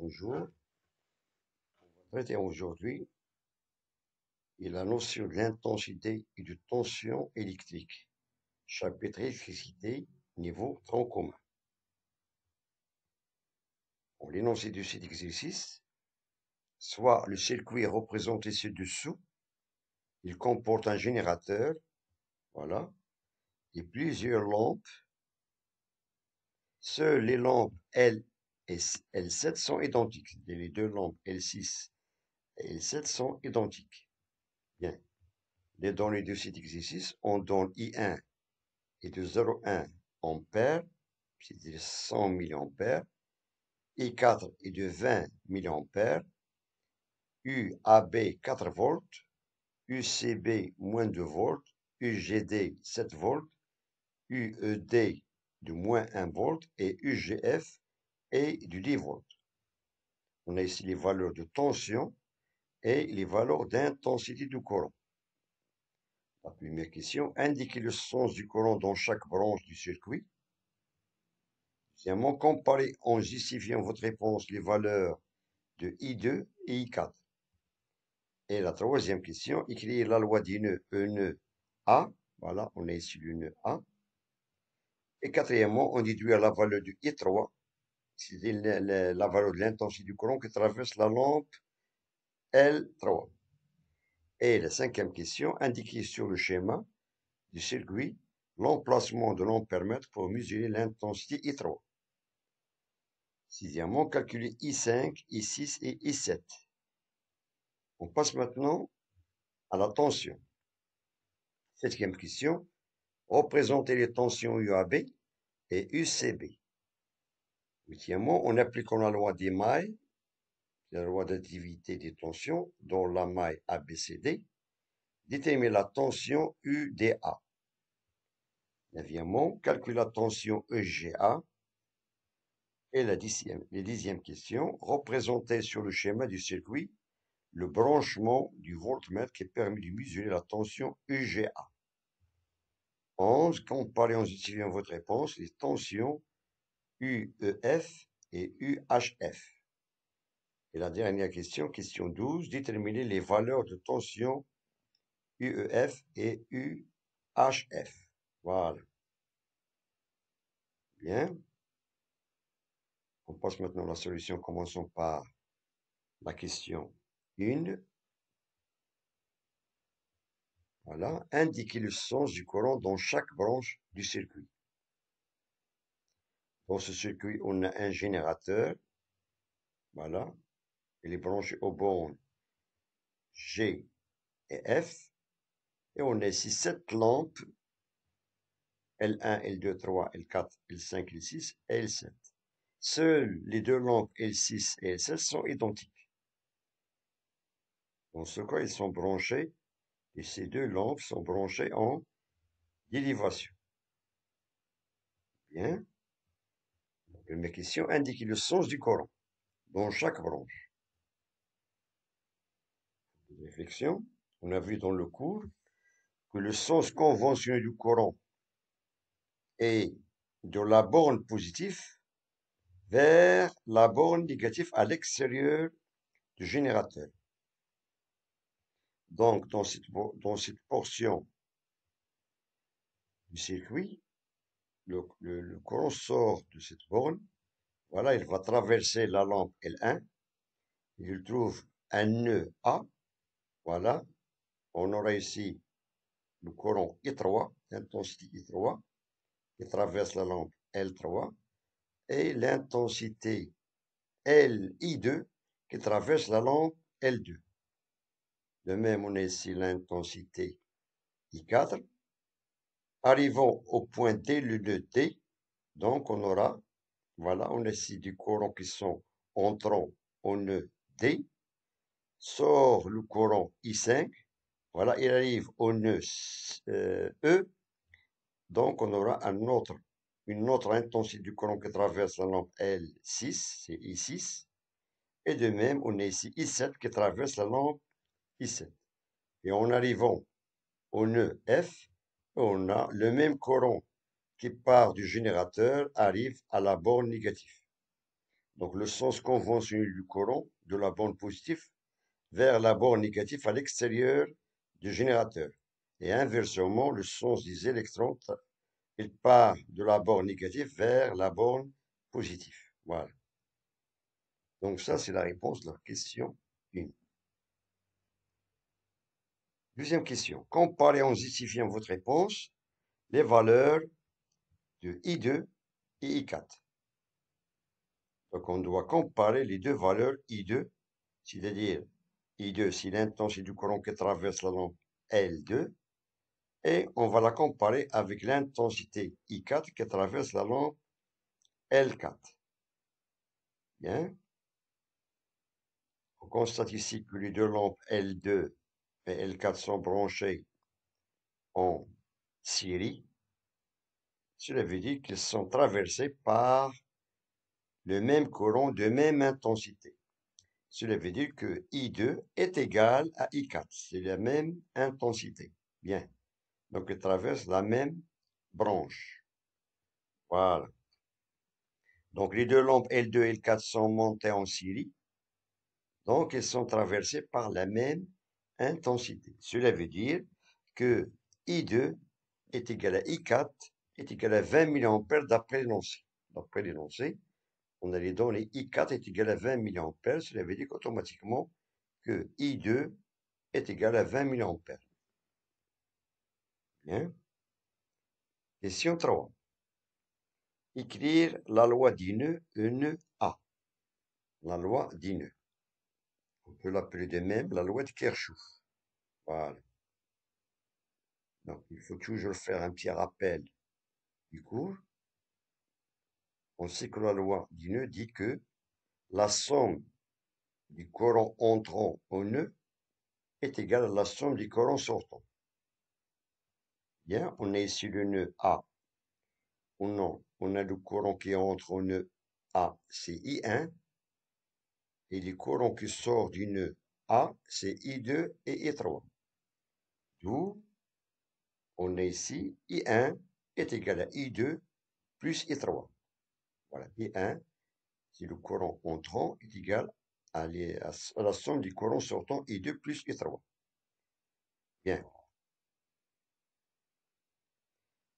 Bonjour. On va traiter aujourd'hui la notion de l'intensité et de tension électrique. Chapitre électricité, niveau tronc commun. Pour l'énoncé de cet exercice, soit le circuit est représenté ci-dessous, il comporte un générateur, voilà, et plusieurs lampes. Seules les lampes L et L7 sont identiques. Les deux lampes L6 et L7 sont identiques. Bien. Les données de cet exercice, on donne I1 et de 0,1 ampères, c'est-à-dire 100 milliampères, I4 est de 20 milliampères, UAB 4 volts, UCB moins 2 volts, UGD 7 volts, UED de moins 1 volt et UGF est de 10 volts. On a ici les valeurs de tension et les valeurs d'intensité du courant. La première question, indiquez le sens du courant dans chaque branche du circuit. Deuxièmement, comparez en justifiant votre réponse les valeurs de I2 et I4. Et la troisième question, écrire la loi des nœuds, E nœud A. Voilà, on est ici le nœud A. Et quatrièmement, on déduit la valeur de I3, c'est la valeur de l'intensité du courant qui traverse la lampe L3. Et la cinquième question, indiquer sur le schéma du circuit l'emplacement de l'ampèremètre pour mesurer l'intensité I3. Sixièmement, calculer I5, I6 et I7. On passe maintenant à la tension. Septième question, représenter les tensions UAB et UCB. Huitièmement, en appliquant la loi des mailles, la loi d'activité des tensions, dans la maille ABCD, déterminer la tension UDA. Neuvièmement, calculer la tension EGA. Et la dixième question, représenter sur le schéma du circuit le branchement du voltmètre qui permet de mesurer la tension UGA. 11. Comparez en justifiant votre réponse les tensions UEF et UHF. Et la dernière question, question 12, déterminer les valeurs de tension UEF et UHF. Voilà. Bien. On passe maintenant à la solution. Commençons par la question 1. Voilà. Indiquer le sens du courant dans chaque branche du circuit. Dans ce circuit, on a un générateur. Voilà. Il est branché aux bornes G et F. Et on a ici 7 lampes, L1, L2, L3, L4, L5, L6 et L7. Seules les deux lampes L6 et L7 sont identiques. Dans ce cas, ils sont branchés, et ces deux lampes sont branchées en dérivation. Bien. La première question, indiquer le sens du courant dans chaque branche. Réflexion, on a vu dans le cours que le sens conventionnel du courant est de la borne positive vers la borne négative à l'extérieur du générateur. Donc, dans cette portion du circuit, le courant sort de cette borne. Voilà, il va traverser la lampe L1. Il trouve un nœud A. Voilà, on aura ici le courant I3, l'intensité I3, qui traverse la lampe L3, et l'intensité LI2 qui traverse la lampe L2. De même, on a ici l'intensité I4. Arrivons au point D, le nœud D. Donc, on aura, voilà, on a ici du courant qui sont entrant au nœud D. Sort le courant I5. Voilà, il arrive au nœud E. Donc, on aura une autre intensité du courant qui traverse la lampe L6, c'est I6. Et de même, on a ici I7 qui traverse la lampe I7. Et en arrivant au nœud F, on a le même courant qui part du générateur arrive à la borne négative. donc le sens conventionnel du courant de la borne positive vers la borne négative à l'extérieur du générateur. Et inversement, le sens des électrons, il part de la borne négative vers la borne positive. Voilà. Donc ça, c'est la réponse de la question 1. Deuxième question. Comparez en justifiant votre réponse les valeurs de I2 et I4. Donc on doit comparer les deux valeurs I2, c'est-à-dire I2, c'est l'intensité du courant qui traverse la lampe L2, et on va la comparer avec l'intensité I4 qui traverse la lampe L4. Bien. On constate ici que les deux lampes L2 et L4 sont branchées en série. Cela veut dire qu'ils sont traversés par le même courant de même intensité. Cela veut dire que I2 est égal à I4. C'est la même intensité. Bien. Donc, ils traversent la même branche. Voilà. Donc, les deux lampes L2 et L4 sont montées en série. Donc, elles sont traversées par la même intensité. Cela veut dire que I2 est égal à I4 est égal à 20 mA d'après l'énoncé. D'après l'énoncé, on a les données I4 est égal à 20 mA. Cela veut dire qu'automatiquement que I2 est égal à 20 mA. Bien. Question 3. Écrire la loi des nœuds, E nœud A. La loi des nœuds. On peut l'appeler de même la loi de Kirchhoff. Voilà. Donc, il faut toujours faire un petit rappel du cours. On sait que la loi du nœud dit que la somme du courant entrant au nœud est égale à la somme du courant sortant. Bien, on a ici le nœud A. On a le courant qui entre au nœud A, c'est I1. Et le courant qui sort du nœud A, c'est I2 et I3. D'où on a ici I1 est égal à I2 plus I3. Voilà, I1, c'est le courant entrant, est égal à la somme du courant sortant I2 plus I3. Bien.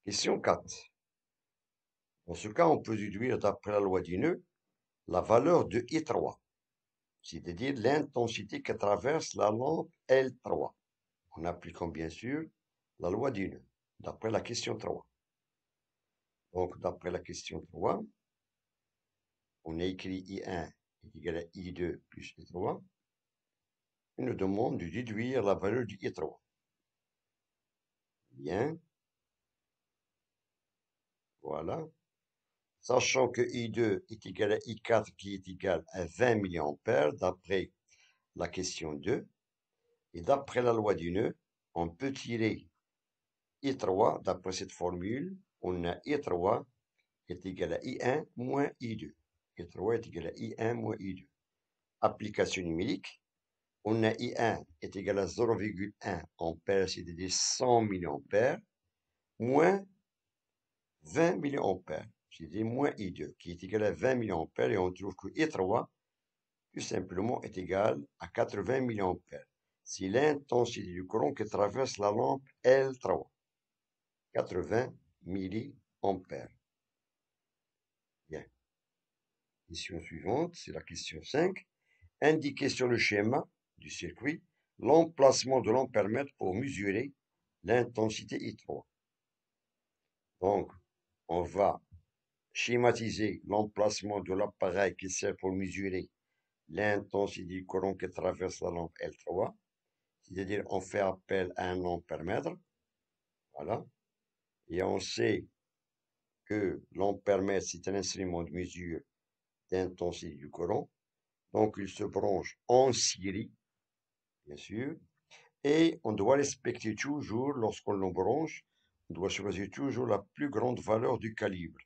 Question 4. Dans ce cas, on peut déduire d'après la loi du nœud la valeur de I3, c'est-à-dire l'intensité qui traverse la lampe L3, en appliquant bien sûr la loi du nœud, d'après la question 3. Donc, d'après la question 3, on a écrit I1 est égal à I2 plus I3. Il nous demande de déduire la valeur du I3. Bien. Voilà. Sachant que I2 est égal à I4 qui est égal à 20 mA d'après la question 2. Et d'après la loi du nœud, on peut tirer I3 d'après cette formule. On a I3 est égal à I1 moins I2. I3 est égal à I1 moins I2. Application numérique. On a I1 est égal à 0,1 ampère, c'est-à-dire 100 mA, moins 20 mA, c'est-à-dire moins I2, qui est égal à 20 mA, et on trouve que I3, tout simplement, est égal à 80 mA. C'est l'intensité du courant qui traverse la lampe L3. 80 mA. Bien. Question suivante, c'est la question 5. Indiquez sur le schéma du circuit l'emplacement de l'ampèremètre pour mesurer l'intensité I3. Donc, on va schématiser l'emplacement de l'appareil qui sert pour mesurer l'intensité du courant qui traverse la lampe L3. C'est-à-dire, on fait appel à un ampèremètre. Voilà. Et on sait que l'ampèremètre, c'est un instrument de mesure d'intensité du courant. Donc, il se branche en série, bien sûr. Et on doit respecter toujours, lorsqu'on le branche, on doit choisir toujours la plus grande valeur du calibre.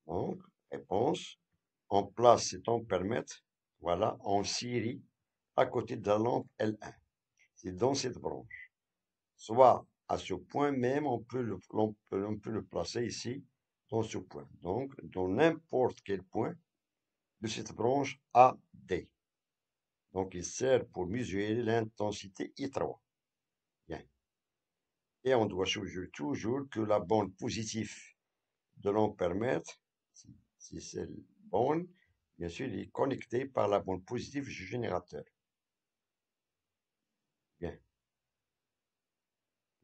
Donc, réponse, on place cet ampèremètre, voilà, en série, à côté de la lampe L1. C'est dans cette branche. Soit à ce point même, on peut le placer ici, dans ce point. Donc, dans n'importe quel point de cette branche AD. Donc, il sert pour mesurer l'intensité I3. Bien. Et on doit choisir toujours que la bande positive de l'ampèremètre, si c'est la bande, bien sûr, il est connecté par la bande positive du générateur. Bien.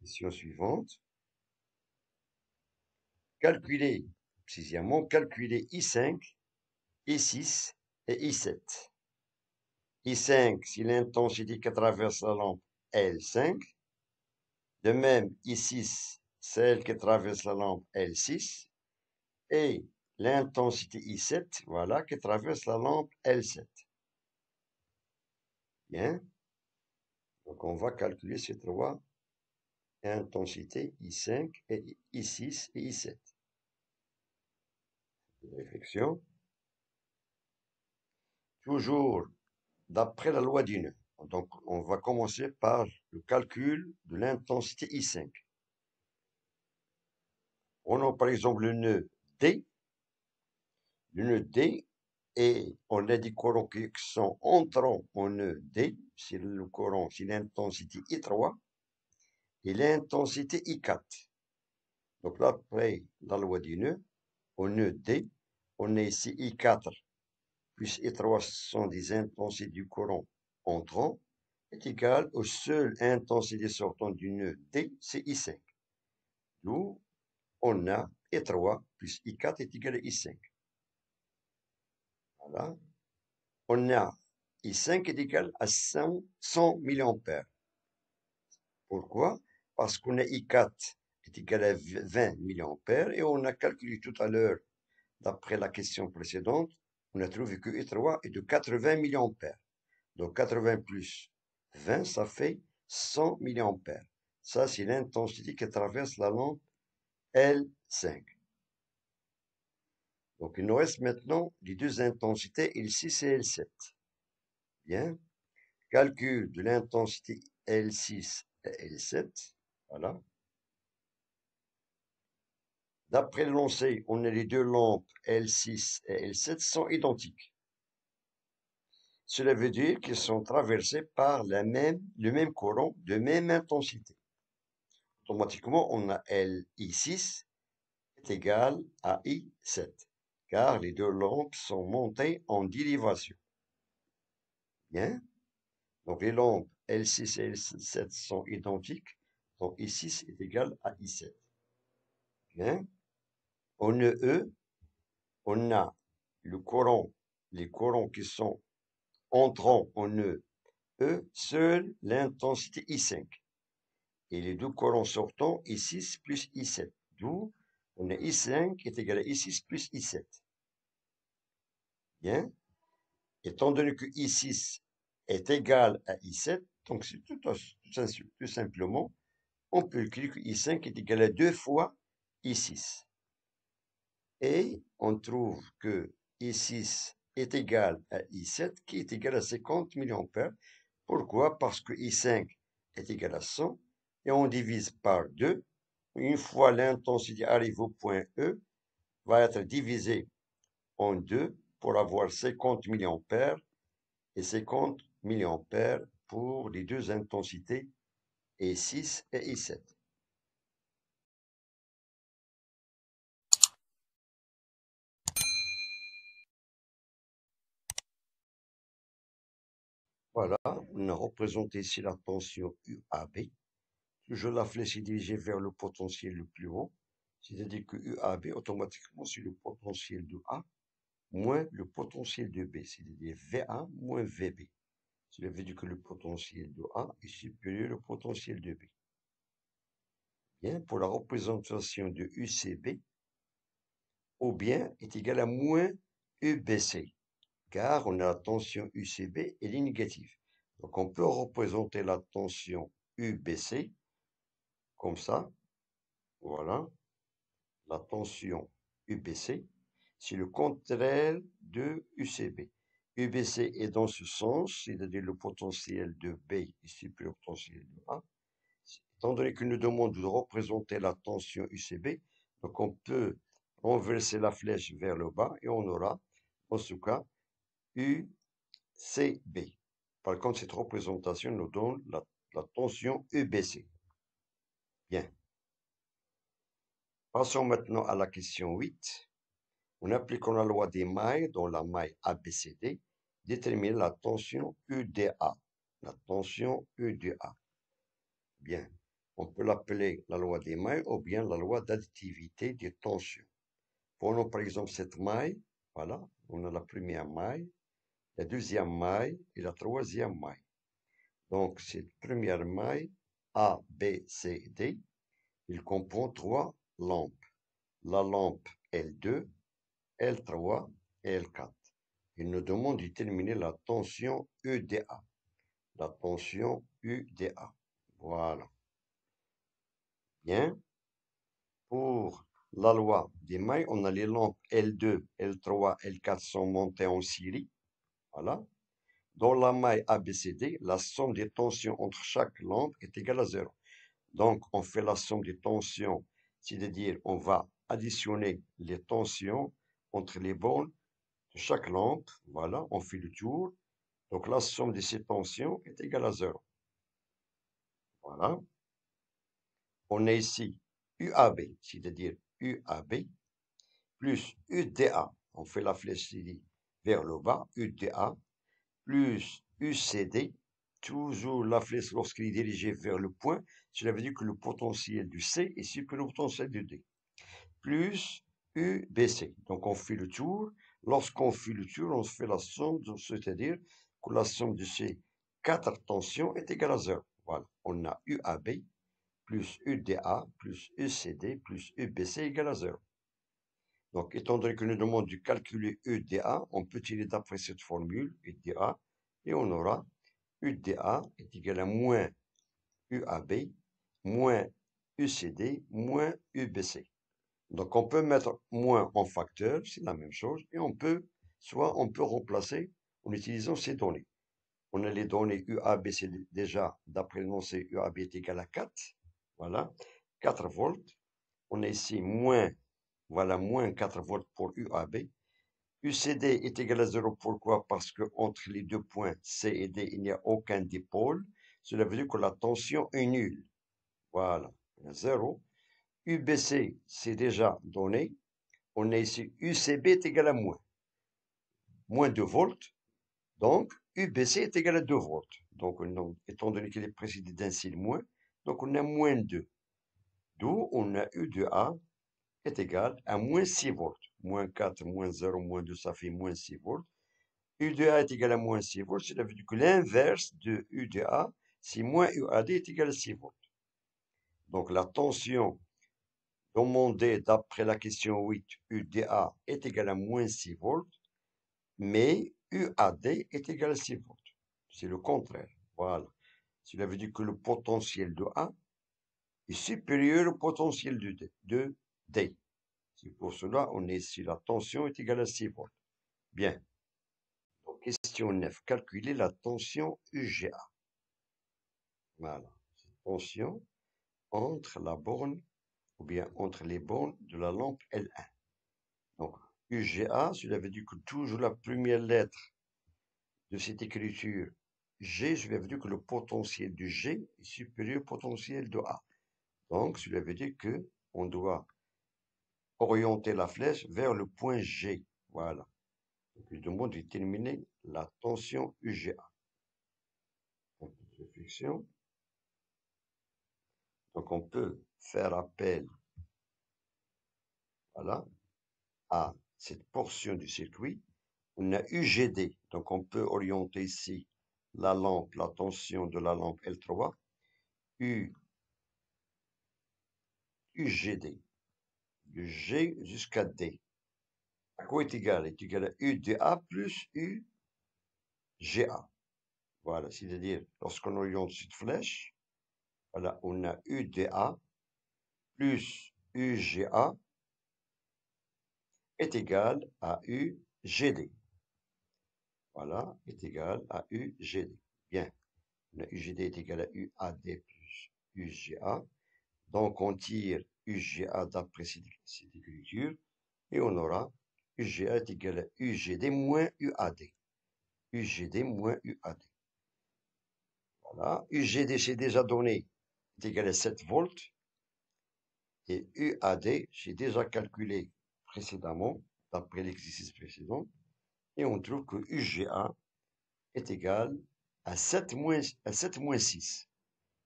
Question suivante. Calculer, précisément, calculer I5, I6 et I7. I5, si l'intensité qui traverse la lampe est L5. De même, I6, celle qui traverse la lampe L6. Et l'intensité I7, voilà, qui traverse la lampe L7. Bien. Donc, on va calculer ces trois intensités, I5, et I6 et I7. Réflexion. Toujours d'après la loi du nœud. Donc, on va commencer par le calcul de l'intensité I5. Prenons par exemple le nœud D. Le nœud D, et on a des courants qui sont entrant en nœud D, c'est le courant, c'est l'intensité I3 et l'intensité I4. Donc là, après la loi du nœud, au nœud D, on a ici I4 plus I3 sont des intensités du courant entrant, est égal aux seules intensités sortant du nœud D, c'est I5. D'où on a I3 plus I4 est égal à I5. Voilà. On a I5 est égal à 100 mA. Pourquoi? Parce qu'on a I4 est égal à 20 mA et on a calculé tout à l'heure, d'après la question précédente, on a trouvé que I3 est de 80 mA. Donc 80 plus 20, ça fait 100 mA. Ça, c'est l'intensité qui traverse la lampe L5. Donc il nous reste maintenant les deux intensités, L6 et L7. Bien. Calcul de l'intensité L6 et L7. Voilà. D'après l'énoncé, on a les deux lampes L6 et L7 sont identiques. Cela veut dire qu'ils sont traversés par le même courant de même intensité. Automatiquement, on a LI6 est égal à I7, car les deux lampes sont montées en dérivation. Bien. Donc les lampes L6 et L7 sont identiques, donc I6 est égal à I7. Bien. En E, on a les courants qui sont entrant en E, seule l'intensité I5. Et les deux courants sortants, I6 plus I7. D'où on a I5 qui est égal à I6 plus I7. Bien. Étant donné que I6 est égal à I7, donc c'est tout simplement, on peut écrire que I5 est égal à 2 fois I6. Et on trouve que I6 est égal à I7 qui est égal à 50 mA. Pourquoi? Parce que I5 est égal à 100 et on divise par 2. Une fois l'intensité arrive au point E, va être divisé en 2 pour avoir 50 mA et 50 mA pour les deux intensités I6 et I7. Voilà, on a représenté ici la tension UAB. Toujours la flèche est dirigée vers le potentiel le plus haut, c'est-à-dire que UAB, automatiquement, c'est le potentiel de A moins le potentiel de B, c'est-à-dire VA moins VB. Cela veut dire que le potentiel de A est supérieur au potentiel de B. Bien, pour la représentation de UCB, O bien est égal à moins UBC, car on a la tension UCB, elle est négative. Donc on peut représenter la tension UBC comme ça. Voilà, la tension UBC, c'est le contraire de UCB. UBC est dans ce sens, c'est-à-dire le potentiel de B est supérieur au potentiel de A. Étant donné qu'il nous demande de représenter la tension UCB, donc on peut renverser la flèche vers le bas et on aura, en ce cas, UCB. Par contre, cette représentation nous donne la tension UBC. Bien. Passons maintenant à la question 8. En appliquant la loi des mailles dans la maille ABCD, détermine la tension UDA. La tension UDA. Bien. On peut l'appeler la loi des mailles ou bien la loi d'additivité des tensions. Prenons par exemple cette maille. Voilà. On a la première maille, la deuxième maille et la troisième maille. Donc, cette première maille, A, B, C, D, il comprend 3 lampes. La lampe L2, L3 et L4. Il nous demande de déterminer la tension UDA. La tension UDA. Voilà. Bien. Pour la loi des mailles, on a les lampes L2, L3, L4 sont montées en série. Voilà. Dans la maille ABCD, la somme des tensions entre chaque lampe est égale à 0. Donc, on fait la somme des tensions, c'est-à-dire on va additionner les tensions entre les bornes de chaque lampe. Voilà, on fait le tour. Donc, la somme de ces tensions est égale à 0. Voilà. On a ici UAB, c'est-à-dire UAB, plus UDA. On fait la flèche vers le bas, UDA, plus UCD, toujours la flèche lorsqu'elle est dirigée vers le point, cela veut dire que le potentiel du C est supérieur au potentiel du D, plus UBC. Donc on fait le tour. Lorsqu'on fait le tour, on fait la somme, c'est-à-dire que la somme de ces 4 tensions est égale à 0. Voilà, on a UAB plus UDA plus UCD plus UBC égale à 0. Donc, étant donné que nous demande de calculer UDA, on peut tirer d'après cette formule UDA et on aura UDA est égal à moins UAB moins UCD moins UBC. Donc, on peut mettre moins en facteur, c'est la même chose, et on peut remplacer en utilisant ces données. On a les données UAB, c'est déjà, d'après l'énoncé, UAB est égal à 4. Voilà, 4 volts. On a ici moins, voilà, moins 4 volts pour UAB. UCD est égal à 0, pourquoi? Parce que entre les deux points C et D, il n'y a aucun dipôle. Cela veut dire que la tension est nulle. Voilà, 0. UBC, c'est déjà donné. On a ici UCB est égal à moins 2 volts. Donc, UBC est égal à 2 volts. Donc, étant donné qu'il est précédé d'un signe moins, donc on a moins 2. D'où on a U de A est égal à moins 6 volts. Moins 4, moins 0, moins 2, ça fait moins 6 volts. U de A est égal à moins 6 volts. Cela veut dire que l'inverse de U de A, c'est moins UAD est égal à 6 volts. Donc, la tension demandée d'après la question 8, UDA est égal à moins 6 volts, mais UAD est égal à 6 volts. C'est le contraire. Voilà. Cela veut dire que le potentiel de A est supérieur au potentiel de D. C'est pour cela qu'on est ici, la tension est égale à 6 volts. Bien. Donc, question 9. Calculer la tension UGA. Voilà. Tension entre la borne ou bien entre les bornes de la lampe L1. Donc, UGA, cela veut dire que toujours la première lettre de cette écriture G, cela veut dire que le potentiel de G est supérieur au potentiel de A. Donc, cela veut dire que on doit orienter la flèche vers le point G. Voilà. Donc, il demande de déterminer la tension UGA. Donc, réflexion. Donc, on peut faire appel, voilà, à cette portion du circuit. On a UGD. Donc, on peut orienter ici la lampe, la tension de la lampe L3, UGD, de G jusqu'à D. À quoi est égal? Est égal à UDA plus UGA. Voilà, c'est-à-dire, lorsqu'on oriente cette flèche, voilà, on a UDA plus UGA est égal à UGD. Voilà, est égal à UGD. Bien, on a UGD est égal à UAD plus UGA. Donc, on tire UGA d'après cette écriture. et on aura UGA est égal à UGD moins UAD. UGD moins UAD. Voilà. UGD, c'est déjà donné, est égal à 7 volts. Et UAD, j'ai déjà calculé précédemment, d'après l'exercice précédent. Et on trouve que UGA est égal à 7 moins 6.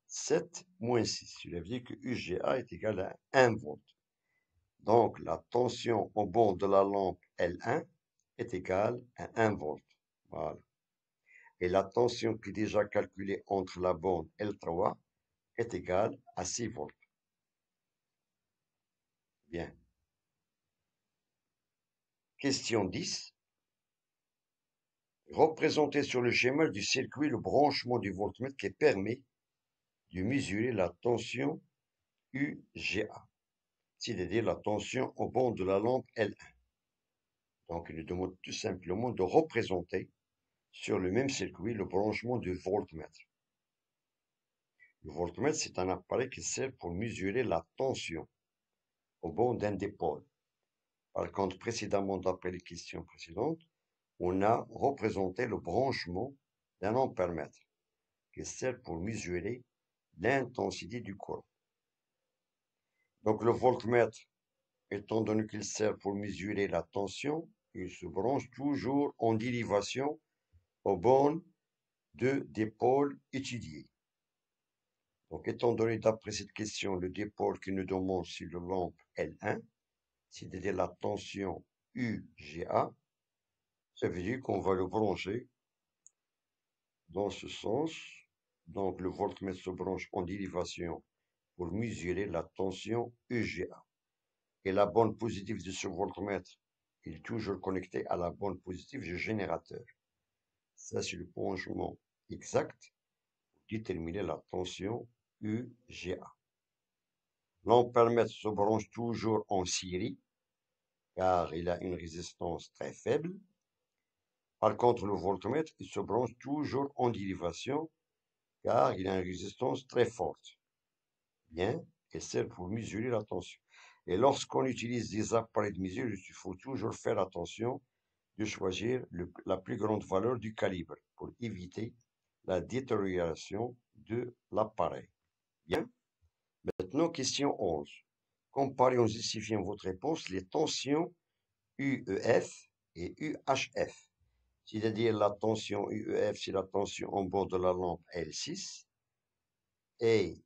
7 moins 6. Cela veut dire que UGA est égal à 1 volt. Donc, la tension au bord de la lampe L1 est égale à 1 volt. Voilà. Et la tension qui est déjà calculée entre la borne L3 est égale à 6 volts. Bien. Question 10. Représentez sur le schéma du circuit le branchement du voltmètre qui permet de mesurer la tension UGA, c'est-à-dire la tension au bord de la lampe L1. Donc, il nous demande tout simplement de représenter sur le même circuit le branchement du voltmètre. Le voltmètre, c'est un appareil qui sert pour mesurer la tension au bord d'un des pôles. Par contre, précédemment, d'après les questions précédentes, on a représenté le branchement d'un ampèremètre qui sert pour mesurer l'intensité du courant. Donc, le voltmètre, étant donné qu'il sert pour mesurer la tension, il se branche toujours en dérivation aux bornes des pôles étudiés. Donc, étant donné d'après cette question, le dipôle qui nous demande c'est le lampe L1, c'est-à-dire la tension UGA, ça veut dire qu'on va le brancher dans ce sens. Donc, le voltmètre se branche en dérivation pour mesurer la tension UGA. Et la borne positive de ce voltmètre est toujours connectée à la borne positive du générateur. Ça, c'est le branchement exact pour déterminer la tension UGA. L'ampèremètre se branche toujours en série, car il a une résistance très faible. Par contre, le voltmètre, il se branche toujours en dérivation, car il a une résistance très forte. Bien, et sert pour mesurer la tension. Et lorsqu'on utilise des appareils de mesure, il faut toujours faire attention de choisir la plus grande valeur du calibre pour éviter la détérioration de l'appareil. Bien. Maintenant, question 11. Comparez en justifiant votre réponse les tensions UEF et UHF. C'est-à-dire la tension UEF, c'est la tension en bord de la lampe L6. Et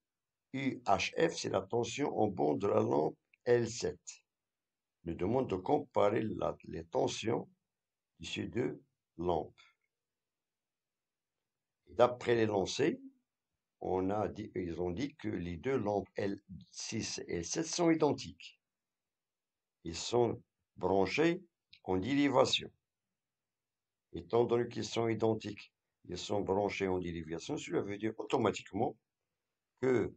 UHF, c'est la tension en bord de la lampe L7. Nous demande de comparer les tensions de ces deux lampes. D'après les lancers, ils ont dit que les deux lampes L6 et L7 sont identiques. Ils sont branchés en dérivation. Étant donné qu'ils sont identiques, ils sont branchés en dérivation, cela veut dire automatiquement que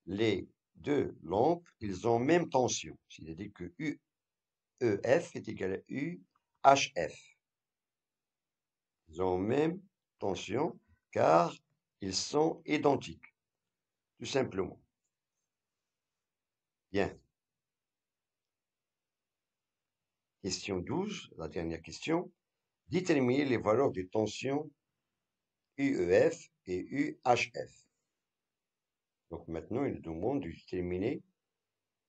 les deux lampes, ils ont même tension. C'est-à-dire que UEF est égal à UHF. Ils ont même tension car ils sont identiques, tout simplement. Bien. Question 12, la dernière question. Déterminer les valeurs de tension UEF et UHF. Donc maintenant, il nous demande de déterminer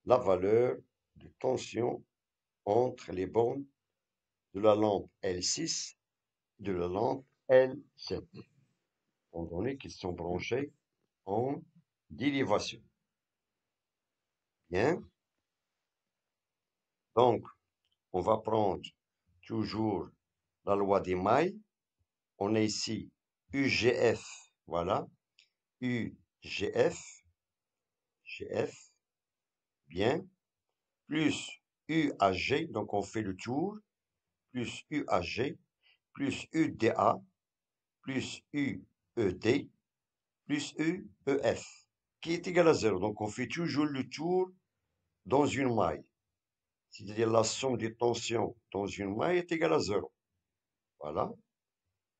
la valeur de tension entre les bornes de la lampe L6 et de la lampe L7, étant donné qu'ils sont branchés en dérivation. Bien. Donc, on va prendre toujours la loi des mailles. On a ici UGF, voilà, UGF, GF, bien, plus UAG, donc on fait le tour, plus UAG, plus UDA, plus UED, plus UEF, qui est égal à 0. Donc on fait toujours le tour dans une maille. C'est-à-dire la somme des tensions dans une maille est égale à 0. Voilà.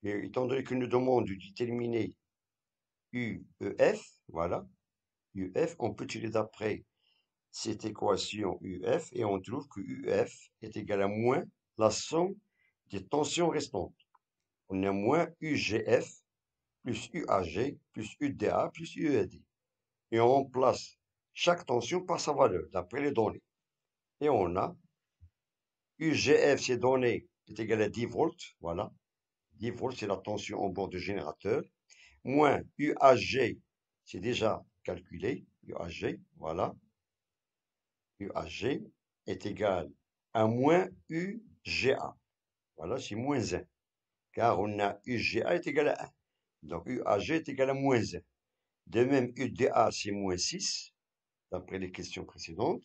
Et étant donné qu'il nous demande de déterminer UEF, voilà, UF, on peut tirer d'après cette équation UF et on trouve que UF est égal à moins la somme des tensions restantes. On a moins UGF plus UAG plus UDA plus UED. Et on remplace chaque tension par sa valeur d'après les données. Et on a UGF, ces données, est égal à 10 volts. Voilà. 10 volts, c'est la tension en bord du générateur. Moins UAG, c'est déjà calculé. UAG, voilà. UAG est égal à moins UGA. Voilà, c'est moins 1. Car on a UGA est égal à 1. Donc UAG est égal à moins 1. De même, UDA, c'est moins 6, d'après les questions précédentes.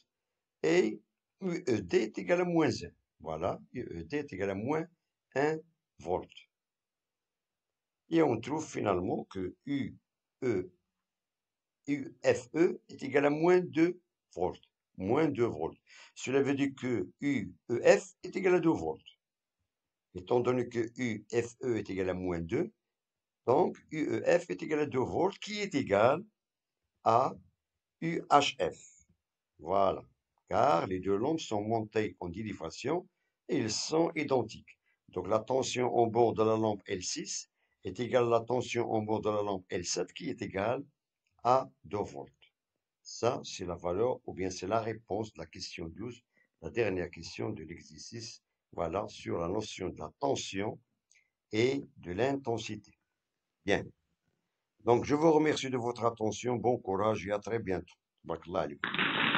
Et UED est égal à moins 1. Voilà, UED est égal à moins 1 volt. Et on trouve finalement que UFE est égal à moins 2 volts. Moins 2 volts. Cela veut dire que UEF est égal à 2 volts. Étant donné que UFE est égal à moins 2, donc UEF est égal à 2 volts, qui est égal à UHF. Voilà. Car les deux lampes sont montées en dérivation et ils sont identiques. Donc la tension en bord de la lampe L6 est égale à la tension en bord de la lampe L7 qui est égale à 2 volts. Ça, c'est la valeur ou bien c'est la réponse de la question 12, la dernière question de l'exercice, voilà, sur la notion de la tension et de l'intensité. Bien. Donc, je vous remercie de votre attention. Bon courage et à très bientôt. Barakallah alaikum.